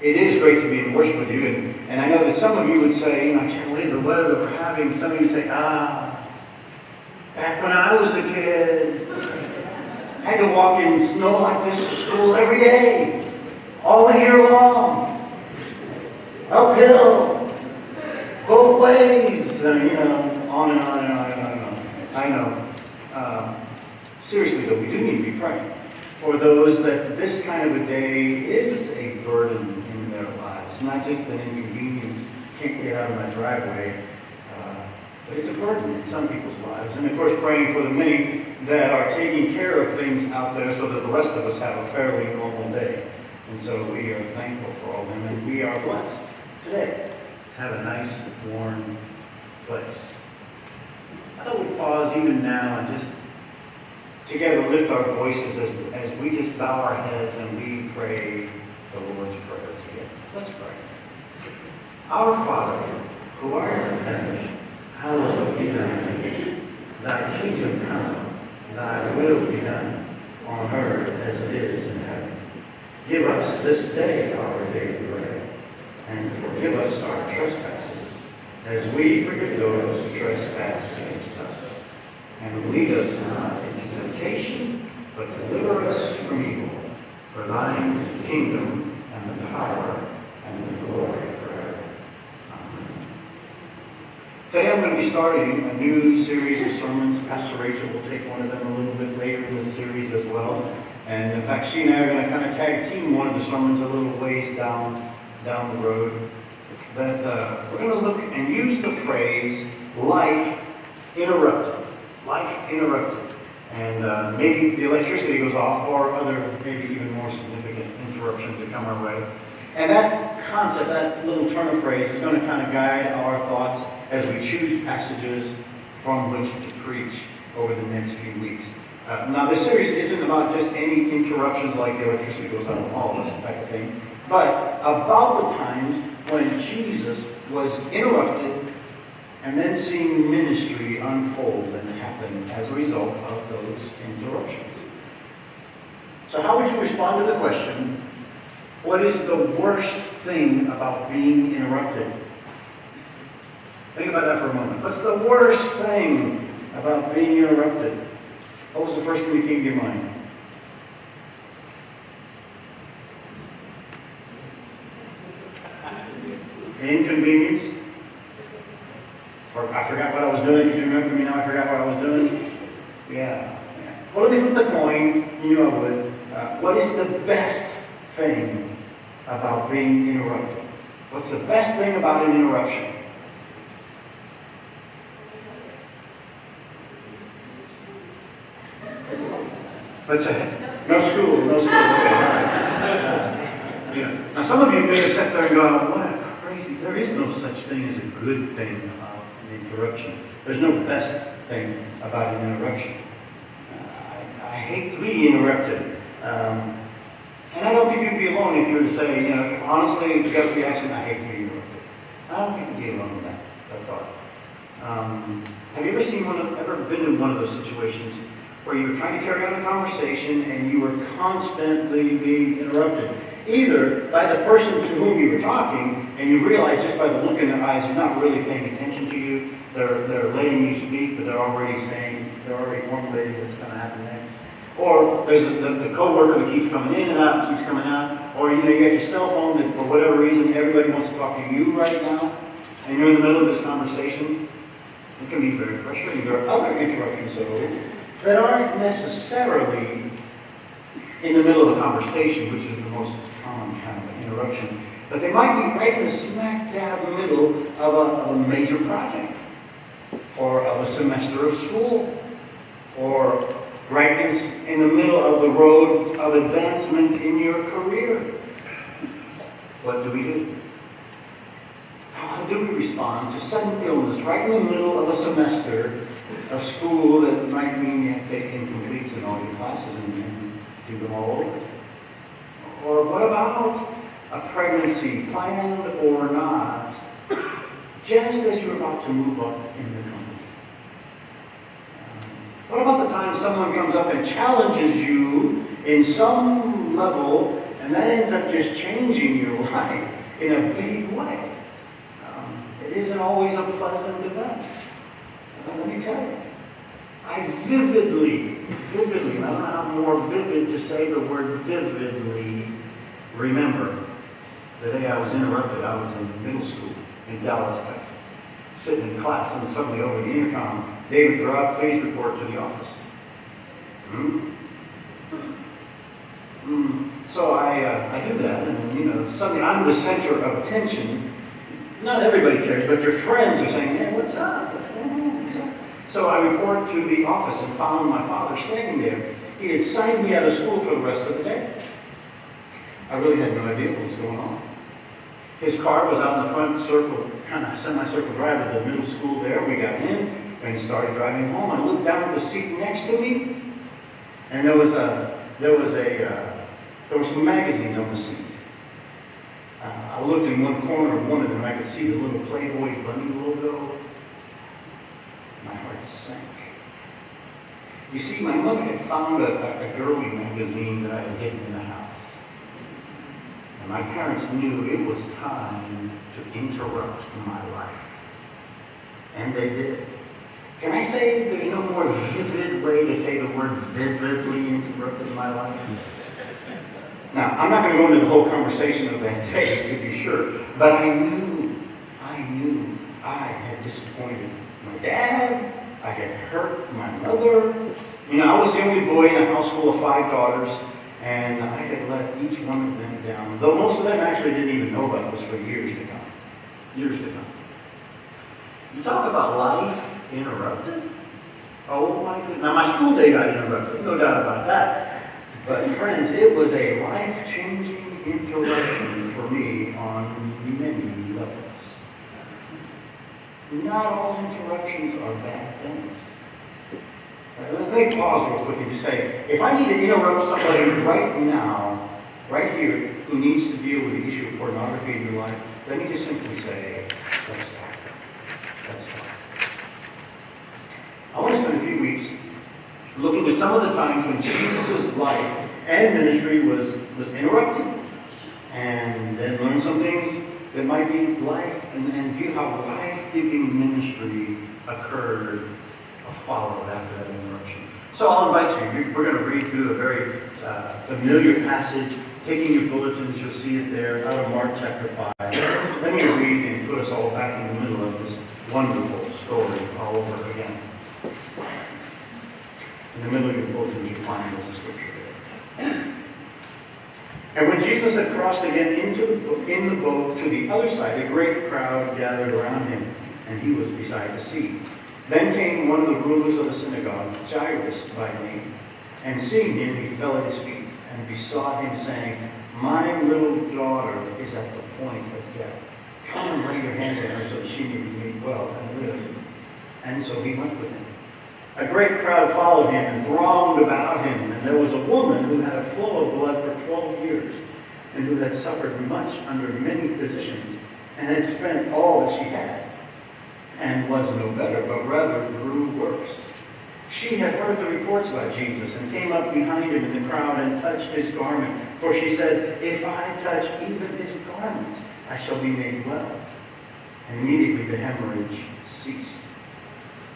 It is great to be in worship with you, and I know that some of you would say, I can't believe the weather we're having. Some of you say, back when I was a kid, I had to walk in snow like this to school every day, all year long, uphill, both ways, on and on and on and on and on. I know. Seriously though, we do need to be praying for those that this kind of a day is a burden in their lives, not just an inconvenience, can't get out of my driveway, but it's a burden in some people's lives. And of course, praying for the many that are taking care of things out there so that the rest of us have a fairly normal day. And so we are thankful for all of them, and we are blessed today to have a nice, warm place. I thought we'd pause even now and just together lift our voices as we just bow our heads and we pray the Lord's Prayer together. Let's pray. Our Father, who art in heaven, hallowed be thy name. Thy kingdom come, thy will be done, on earth as it is in heaven. Give us this day our daily bread, and forgive us our trespasses, as we forgive those who trespass against us. And lead us not into temptation, but deliver us from evil. For thine is the kingdom, and the power, and the glory forever. Amen. Today I'm going to be starting a new series of sermons. Pastor Rachel will take one of them a little bit later in the series as well. And in fact, she and I are going to kind of tag team one of the sermons a little ways down the road. But we're going to look and use the phrase, life interrupted. Life interrupted. And maybe the electricity goes off, or other, maybe even more significant interruptions that come our way. And that concept, that little turn of phrase, is going to kind of guide our thoughts as we choose passages from which to preach over the next few weeks. Now, this series isn't about just any interruptions like the electricity goes out of all this type of thing, but about the times when Jesus was interrupted and then seeing ministry unfold and happen as a result of those interruptions. So how would you respond to the question, what is the worst thing about being interrupted? Think about that for a moment. What's the worst thing about being interrupted? What was the first thing that came to your mind? Inconvenience? Or I forgot what I was doing. Did you remember me now? I forgot what I was doing? Yeah. Well, let me flip the coin. You know I would. What is the best thing about being interrupted? What's the best thing about an interruption? Let's say, no school. Okay, all right. Now, some of you may have sat there and gone, what a crazy, there is no such thing as a good thing about an interruption. There's no best thing about an interruption. I hate to be interrupted. And I don't think you'd be alone if you were to say, honestly, the gut reaction, I hate to be interrupted. I don't think you'd be alone with that thought. Have you ever been in one of those situations where you were trying to carry on a conversation and you were constantly being interrupted? Either by the person to whom you were talking, and you realize just by the look in their eyes, they're not really paying attention to you. They're letting you speak, but they're already formulating what's going to happen next. Or there's the coworker that keeps coming in and out, keeps coming out. Or you got your cell phone that for whatever reason everybody wants to talk to you right now, and you're in the middle of this conversation. It can be very frustrating. There are other interruptions though that aren't necessarily in the middle of a conversation, which is the most common kind of interruption. But they might be right in the smack dab middle of a major project, or of a semester of school, or right in the middle of the road of advancement in your career. What do we do? How do we respond to sudden illness right in the middle of a semester of school that might mean you have to take incompletes in all your classes and do them all over? Or what about a pregnancy, planned or not, just as you're about to move up in the company? What about the time someone comes up and challenges you in some level, and that ends up just changing your life in a big way. It isn't always a pleasant event. Let me tell you, I vividly, and I don't know how more vivid to say the word vividly, remember the day I was interrupted. I was in middle school in Dallas, Texas, sitting in class, and suddenly over the intercom, David Grout, please report to the office. So I do that, and suddenly I'm the center of attention. Not everybody cares, but your friends are saying, "Hey, what's up? What's going on?" So I report to the office and found my father standing there. He had signed me out of school for the rest of the day. I really had no idea what was going on. His car was out in the front circle, kind of semicircle drive of the middle school there. We got in and started driving home. I looked down at the seat next to me, and there were some magazines on the seat. I looked in one corner of one of them, and I could see the little Playboy bunny logo. My heart sank. You see, my mother had found a girly magazine that I had hidden in the house. And my parents knew it was time to interrupt my life. And they did. Can I say there's no more vivid way to say the word vividly interrupted my life? Now, I'm not going to go into the whole conversation of that day, to be sure, but I knew I had disappointed my dad, I had hurt my mother. I was the only boy in a house full of 5 daughters, and I had let each one of them down, though most of them actually didn't even know about this for years to come. Years to come. You talk about life interrupted? Oh my goodness. Now, my school day got interrupted, no doubt about that. But friends, it was a life-changing interruption for me on many levels. Not all interruptions are bad things. Let me pause real quick and just say, if I need to interrupt somebody right now, right here, who needs to deal with the issue of pornography in your life, let me just simply say, let's talk. Let's talk. I want to spend a few weeks looking at some of the times when Jesus' life and ministry was interrupted, and then learn some things that might be life, and view how life-giving ministry occurred or followed after that interruption. So I'll invite you. We're going to read through a very familiar passage. Taking your bulletins, you'll see it there, out of Mark chapter 5. Let me read and put us all back in the middle of this wonderful story all over again. In the middle of your bulletins, you find this scripture there. And when Jesus had crossed again in the boat to the other side, a great crowd gathered around him, and he was beside the sea. Then came one of the rulers of the synagogue, Jairus by name, and seeing him, he fell at his feet and besought him, saying, "My little daughter is at the point of death. Come and lay your hands on her so that she may be made well and live." And so he went with him. A great crowd followed him and thronged about him, and there was a woman who had a flow of blood for 12 years, and who had suffered much under many physicians, and had spent all that she had, and was no better, but rather grew worse. She had heard the reports about Jesus, and came up behind him in the crowd and touched his garment, for she said, "If I touch even his garments, I shall be made well." And immediately the hemorrhage ceased.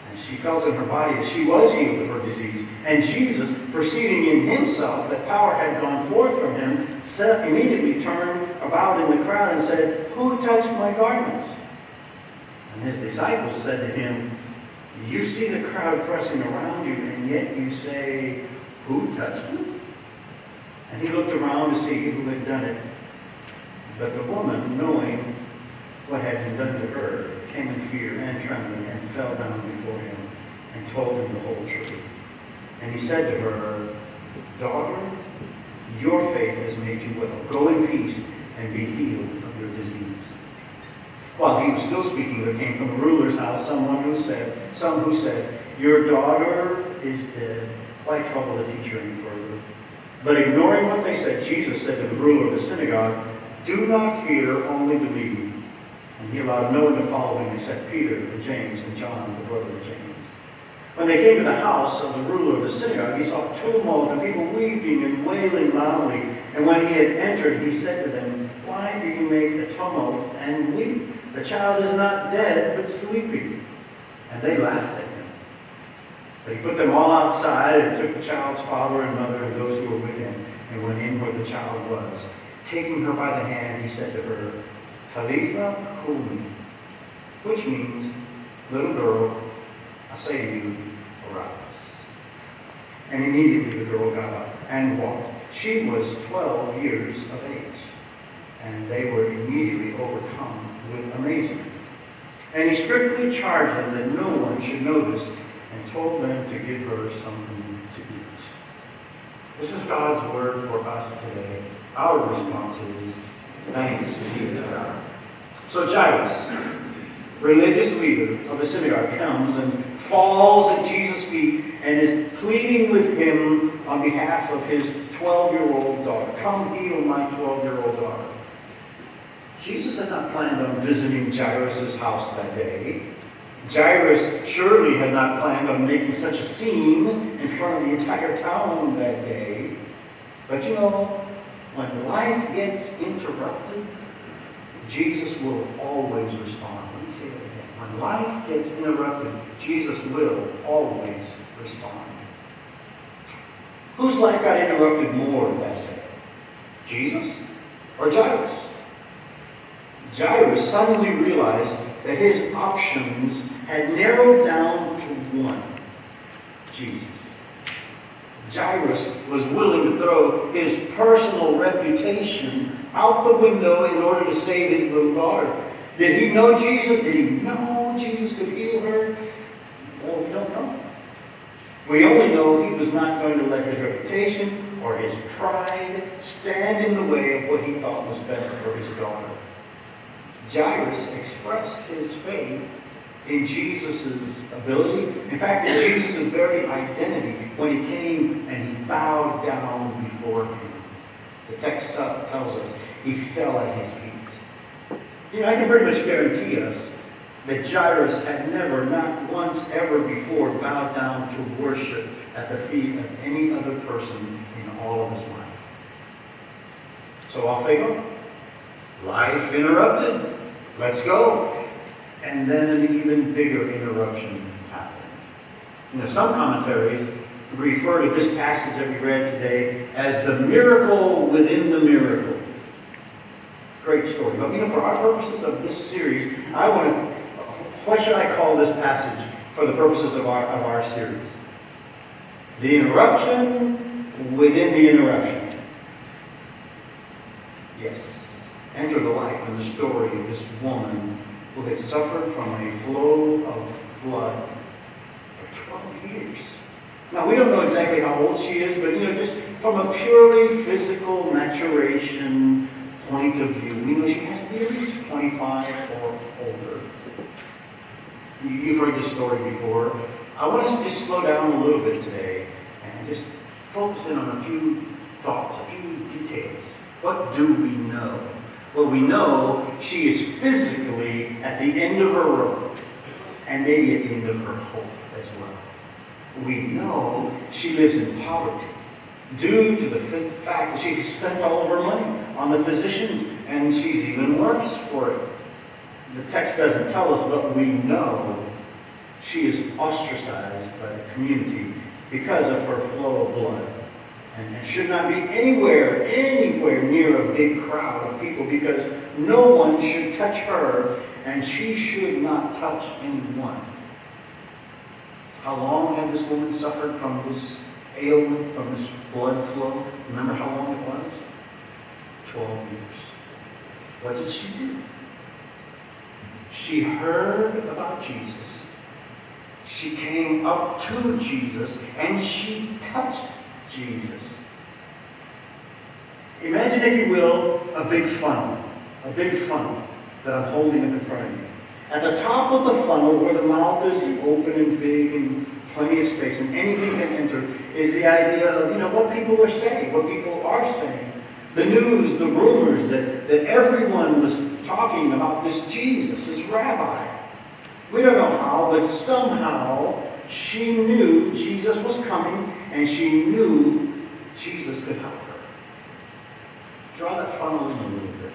And she felt in her body that she was healed of her disease. And Jesus, perceiving in himself that power had gone forth from him, immediately turned about in the crowd and said, "Who touched my garments?" And his disciples said to him, "You see the crowd pressing around you, and yet you say, 'Who touched me?'" And he looked around to see who had done it. But the woman, knowing what had been done to her, came in fear and trembling, and fell down before him, and told him the whole truth. And he said to her, "Daughter, your faith has made you well. Go in peace and be healed of your disease." While he was still speaking, there came from the ruler's house some who said, "Your daughter is dead. Why trouble the teacher any further?" But ignoring what they said, Jesus said to the ruler of the synagogue, "Do not fear, only believe." And he allowed no one to follow him except Peter and James and John, the brother of James. When they came to the house of the ruler of the synagogue, he saw tumult and people weeping and wailing loudly. And when he had entered, he said to them, "Why do you you make a tumult and weep? The child is not dead, but sleeping. And they laughed at him. But he put them all outside and took the child's father and mother and those who were with him and went in where the child was. Taking her by the hand, he said to her, Talitha Kumi, which means, little girl, I say to you, arise. And immediately the girl got up and walked. She was 12 years of age. And they were immediately overcome with amazement. And he strictly charged them that no one should know this, and told them to give her something to eat. This is God's word for us today. Our response is, thanks be to God. So Jairus, religious leader of the synagogue, comes and falls at Jesus' feet and is pleading with him on behalf of his 12-year-old daughter. Come heal my 12-year-old daughter. Jesus had not planned on visiting Jairus' house that day. Jairus surely had not planned on making such a scene in front of the entire town that day. But you know, when life gets interrupted, Jesus will always respond. Let me say that again. When life gets interrupted, Jesus will always respond. Whose life got interrupted more that day? Jesus or Jairus? Jairus suddenly realized that his options had narrowed down to one: Jesus. Jairus was willing to throw his personal reputation out the window in order to save his little daughter. Did he know Jesus? Did he know Jesus could heal her? Well, we don't know. We only know he was not going to let his reputation or his pride stand in the way of what he thought was best for his daughter. Jairus expressed his faith in Jesus' ability. In fact, in Jesus' very identity, when he came and he bowed down before him. The text tells us he fell at his feet. You know, I can pretty much guarantee us that Jairus had never, not once ever before, bowed down to worship at the feet of any other person in all of his life. So off they go. Life interrupted. Let's go. And then an even bigger interruption happened. You know, some commentaries refer to this passage that we read today as the miracle within the miracle. Great story. But you know, for our purposes of this series, what should I call this passage for the purposes of our series? The interruption within the interruption. Yes. Enter the life and the story of this woman who had suffered from a flow of blood for 12 years. Now, we don't know exactly how old she is, but you know, just from a purely physical maturation point of view, we know she has to be at least 25 or older. You've heard this story before. I want us to just slow down a little bit today and just focus in on a few thoughts, a few details. What do we know? Well, we know she is physically at the end of her rope, and maybe at the end of her hope as well. We know she lives in poverty due to the fact that she has spent all of her money on the physicians, and she's even worse for it. The text doesn't tell us, but we know she is ostracized by the community because of her flow of blood. And should not be anywhere near a big crowd of people, because no one should touch her and she should not touch anyone. How long had this woman suffered from this ailment, from this blood flow? Remember how long it was? 12 years. What did she do? She heard about Jesus. She came up to Jesus and she touched Jesus. Imagine, if you will, a big funnel that I'm holding up in front of you. At the top of the funnel, where the mouth is open and big and plenty of space and anything can enter, is the idea of, you know, what people are saying, what people are saying. The news, the rumors that everyone was talking about this Jesus, this rabbi. We don't know how, but somehow she knew Jesus was coming, and she knew Jesus could help her. Draw that funnel in a little bit.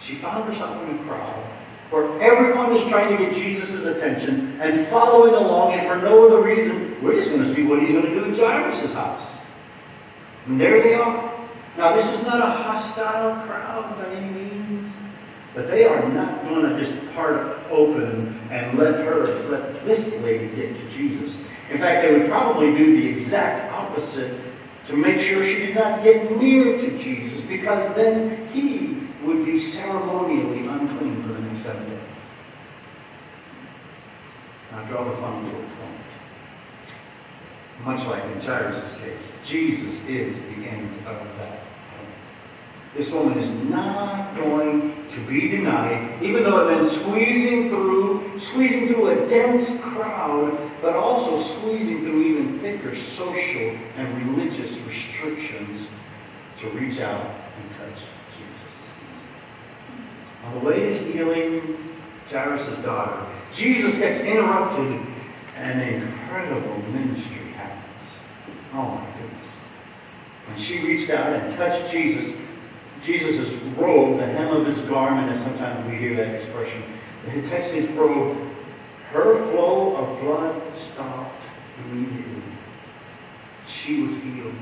She found herself in a crowd where everyone is trying to get Jesus' attention and following along, and for no other reason, we're just going to see what he's going to do at Jairus' house. And there they are. Now, this is not a hostile crowd by any means, but they are not going to just part open and let this lady get to Jesus. In fact, they would probably do the exact opposite to make sure she did not get near to Jesus, because then he would be ceremonially unclean for the next 7 days. Now, draw the fun to a point. Much like in Jairus' case, Jesus is the end of that. This woman is not going to be denied, even though it meant squeezing through a dense crowd, but also squeezing through even thicker social and religious restrictions to reach out and touch Jesus. On the way to healing Jairus' daughter, Jesus gets interrupted and an incredible ministry happens. Oh my goodness. When she reached out and touched Jesus' robe, the hem of his garment, as sometimes we hear that expression, he touched his robe, her flow of blood stopped immediately. She was healed,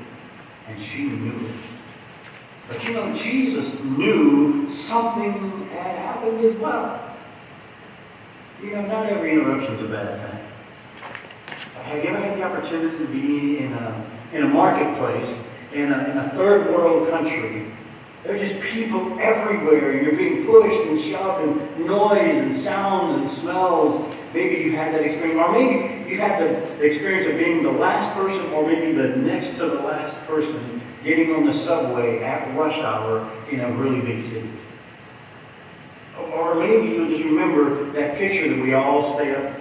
and she knew it. But you know, Jesus knew something had happened as well. You know, not every interruption is a bad thing. Have you ever had the opportunity to be in a marketplace in a third world country? There are just people everywhere. You're being pushed and shoved, and noise and sounds and smells. Maybe you've had that experience. Or maybe you've had the experience of being the last person, or maybe the next to the last person getting on the subway at rush hour in a really big city. Or maybe you'll just remember that picture that we all stay up.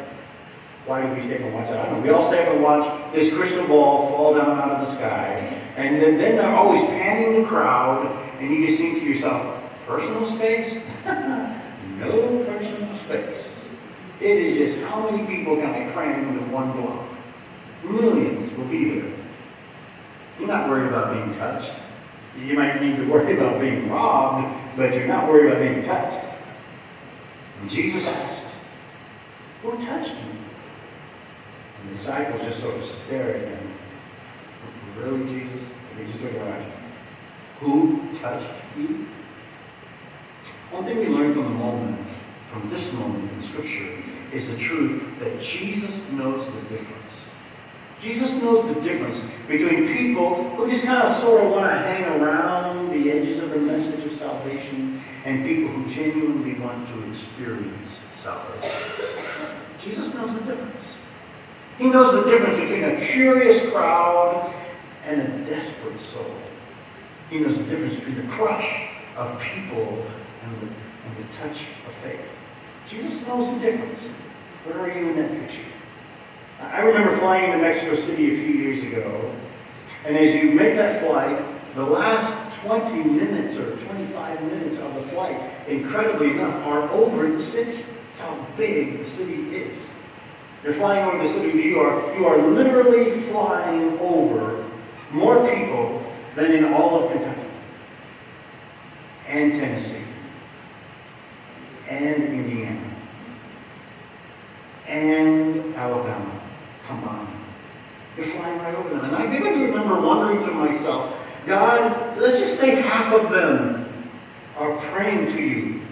Why do we stay up and watch that? I don't know. We all stay up and watch this crystal ball fall down out of the sky. And then they're always panning the crowd. And you just think to yourself, personal space? No personal space. It is just how many people can I cram into one block? Millions will be there. You're not worried about being touched. You might need to worry about being robbed, but you're not worried about being touched. And Jesus asked, who touched me? And the disciples just sort of stare at him. Really, Jesus? They just look around. Who touched you? One thing we learn from this moment in Scripture, is the truth that Jesus knows the difference. Jesus knows the difference between people who just kind of sort of want to hang around the edges of the message of salvation and people who genuinely want to experience salvation. Jesus knows the difference. He knows the difference between a curious crowd and a desperate soul. He knows the difference between the crush of people and the touch of faith. Jesus knows the difference. Where are you in that picture? I remember flying into Mexico City a few years ago, and as you make that flight, the last 20 minutes or 25 minutes of the flight, incredibly enough, are over the city. That's how big the city is. You're flying over the city, you are literally flying over more people than in all of Kentucky, and Tennessee, and Indiana, and Alabama combined. You're flying right over them. And I think I remember wondering to myself, God, let's just say half of them are praying to you.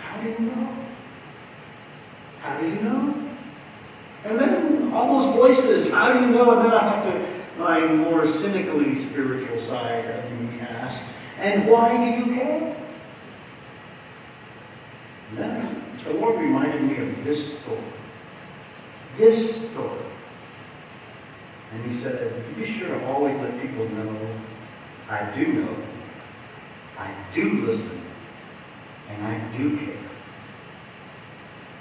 How do you know? How do you know? And then all those voices, how do you know? And then I have to, my more cynically spiritual side of me ask, and why do you care? And then the Lord reminded me of this story. This story. And he said, be sure to always let people know, I do, I do listen, and I do care.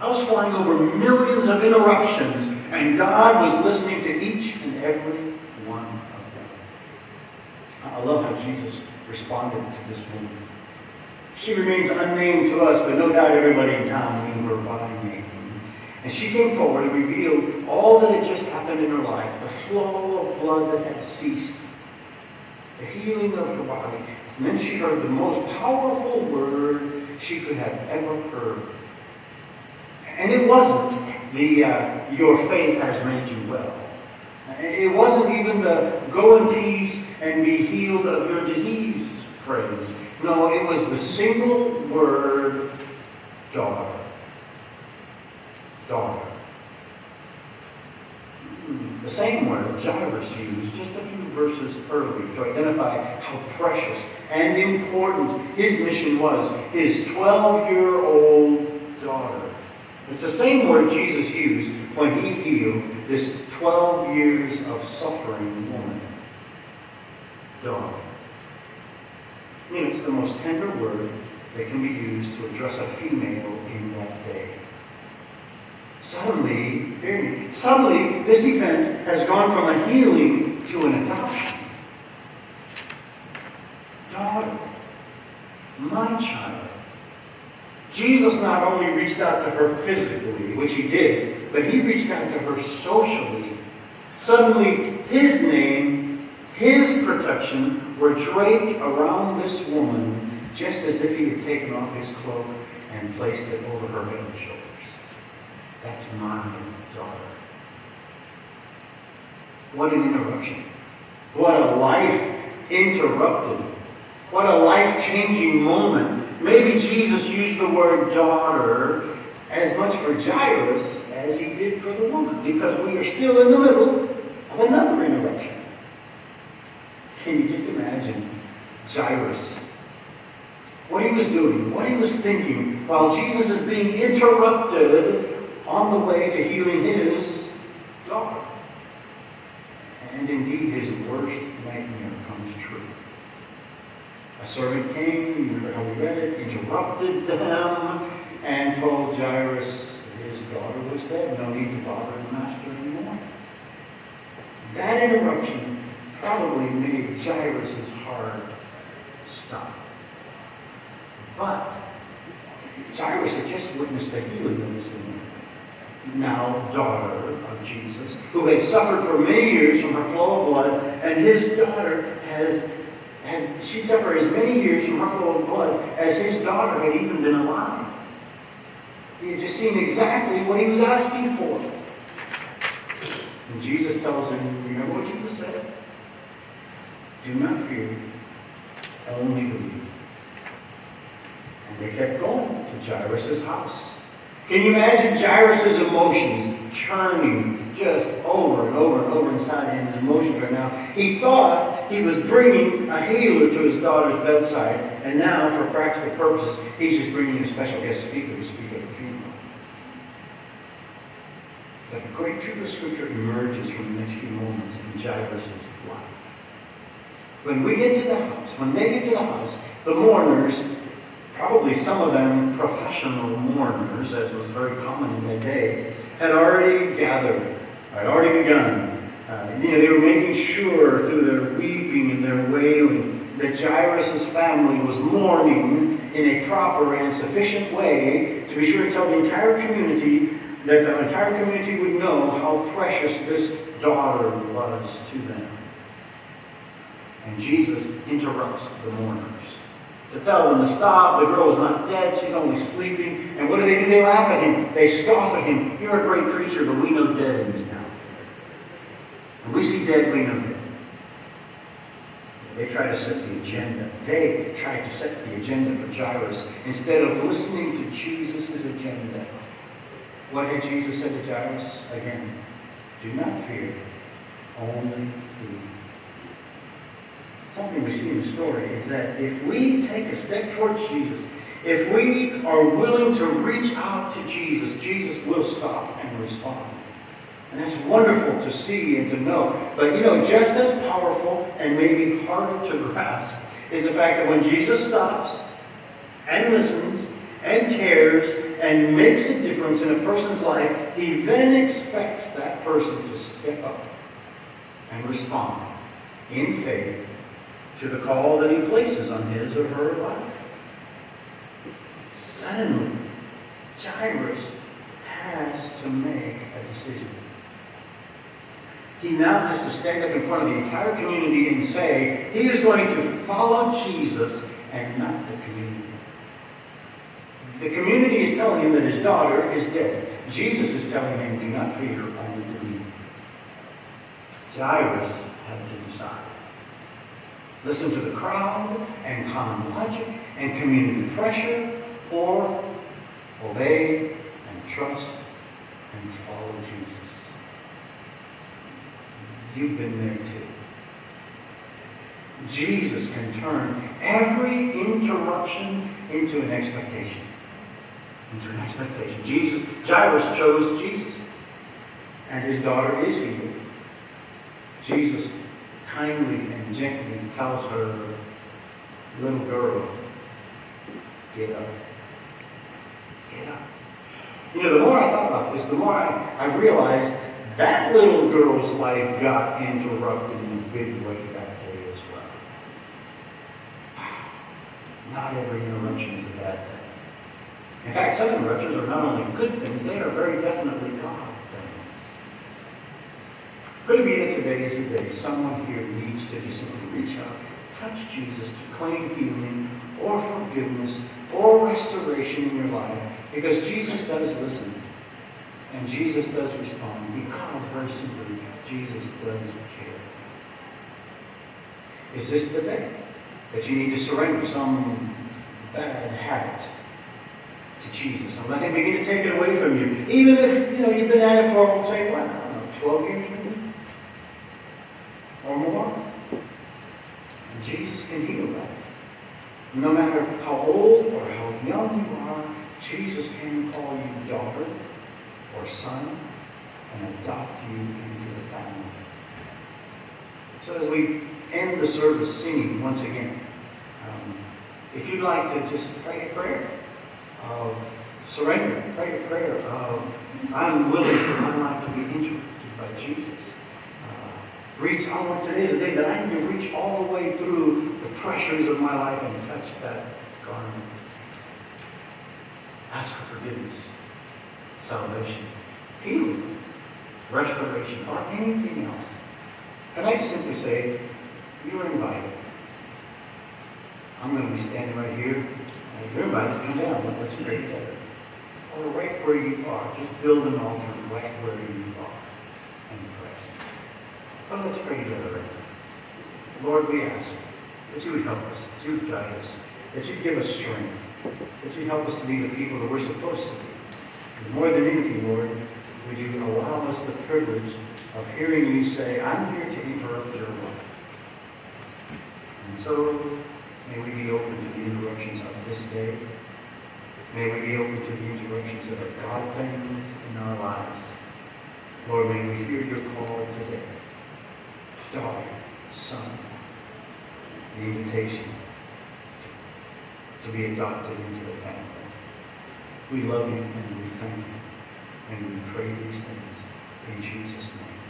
I was flying over millions of interruptions, and God was listening to each and every one of them. I love how Jesus responded to this woman. She remains unnamed to us, but no doubt everybody in town knew her by name. And she came forward and revealed all that had just happened in her life, the flow of blood that had ceased, the healing of her body. And then she heard the most powerful word she could have ever heard. And it wasn't the your faith has made you well. It wasn't even the go in peace and be healed of your disease phrase. No, it was the single word, daughter. Daughter. The same word Jairus used just a few verses earlier to identify how precious and important his mission was. His 12-year-old daughter. It's the same word Jesus used when he healed this 12 years of suffering woman. Daughter. I mean, it's the most tender word that can be used to address a female in that day. Suddenly, this event has gone from a healing to an adoption. Daughter, my child. Jesus not only reached out to her physically, which he did, but he reached out to her socially. Suddenly, his name, his protection were draped around this woman, just as if he had taken off his cloak and placed it over her head and shoulders. That's my daughter. What an interruption. What a life interrupted. What a life-changing moment. Maybe Jesus used the word daughter as much for Jairus as he did for the woman, because we are still in the middle of another interruption. Can you just imagine Jairus? What he was doing, what he was thinking, while Jesus is being interrupted on the way to healing his daughter. And indeed, his worst nightmare comes true. A servant came, you remember how we read it, interrupted them, and told Jairus his daughter was dead. No need to bother the master anymore. That interruption probably made Jairus' heart stop. But Jairus had just witnessed the healing of this woman, now daughter of Jesus, who had suffered for many years from her flow of blood, and his daughter she'd suffered as many years from her flow of blood as his daughter had even been alive. He had just seen exactly what he was asking for. And Jesus tells him, remember what Jesus said? Do not fear, only believe. And they kept going to Jairus' house. Can you imagine Jairus' emotions churning just over and over and over inside him? His emotions right now. He thought he was bringing a healer to his daughter's bedside, and now, for practical purposes, he's just bringing a special guest speaker to speak at the funeral. But a great truth of Scripture emerges from the next few moments in Jairus' life. When we get to the house, when they get to the house, the mourners, probably some of them professional mourners, as was very common in that day, had already gathered, had already begun. They were making sure through their weeping and their wailing that Jairus' family was mourning in a proper and sufficient way to be sure to tell the entire community, that the entire community would know how precious this daughter was to them. And Jesus interrupts the mourners to tell them to stop. The girl's not dead. She's only sleeping. And what do? They laugh at him. They scoff at him. You're a great preacher, but we know dead in this town. And we see dead, we know dead. They try to set the agenda. They tried to set the agenda for Jairus instead of listening to Jesus' agenda. What had Jesus said to Jairus? Again, do not fear, only believe. Something we see in the story is that if we take a step towards Jesus, if we are willing to reach out to Jesus, Jesus will stop and respond. And that's wonderful to see and to know. But just as powerful and maybe harder to grasp is the fact that when Jesus stops and listens and cares and makes a difference in a person's life, he then expects that person to step up and respond in faith to the call that he places on his or her life. Suddenly, Jairus has to make a decision. He now has to stand up in front of the entire community and say he is going to follow Jesus and not the community. The community is telling him that his daughter is dead. Jesus is telling him, do not fear, only believe. Jairus had to decide. Listen to the crowd and common logic and community pressure, or obey and trust and follow Jesus. You've been there too. Jesus can turn every interruption into an expectation. Into an expectation. Jairus chose Jesus. And his daughter is healed. Jesus kindly and gently tells her, little girl, get up. Get up. You know, the more I thought about this, the more I realized that little girl's life got interrupted in a big way that day as well. Not every interruption is a bad thing. In fact, some interruptions are not only good things, they are very definitely God things. Could it be that today is the day someone here needs to just simply reach out, touch Jesus, to claim healing or forgiveness or restoration in your life? Because Jesus does listen. And Jesus does respond. Because, very simply, Jesus does care. Is this the day that you need to surrender some bad habit to Jesus and let him begin to take it away from you? Even if, you've been at it for, say, what, I don't know, 12 years maybe? Or more? And Jesus can heal that. No matter how old or how young you are, Jesus can call you daughter or son and adopt you into the family. So as we end the service singing once again, if you'd like to just pray a prayer of surrender, pray a prayer of I'm willing for my life to be interrupted by Jesus. Today's a day that I need to reach all the way through the pressures of my life and touch that garment. Ask for forgiveness, salvation, healing, restoration, or anything else. Can I simply say, you are invited. I'm going to be standing right here. You're invited to come down. Let's pray together. Or right where you are. Just build an altar right where you are and pray. But let's pray together right now. Lord, we ask that you would help us, that you would guide us, that you'd give us strength, that you'd help us to be the people that we're supposed to be. And more than anything, Lord, would you allow us the privilege of hearing you say, I'm here to interrupt your life. And so, may we be open to the interruptions of this day. May we be open to the interruptions that are God things in our lives. Lord, may we hear your call today. Daughter, son, the invitation to be adopted into the family. We love you and we thank you. And we pray these things in Jesus' name.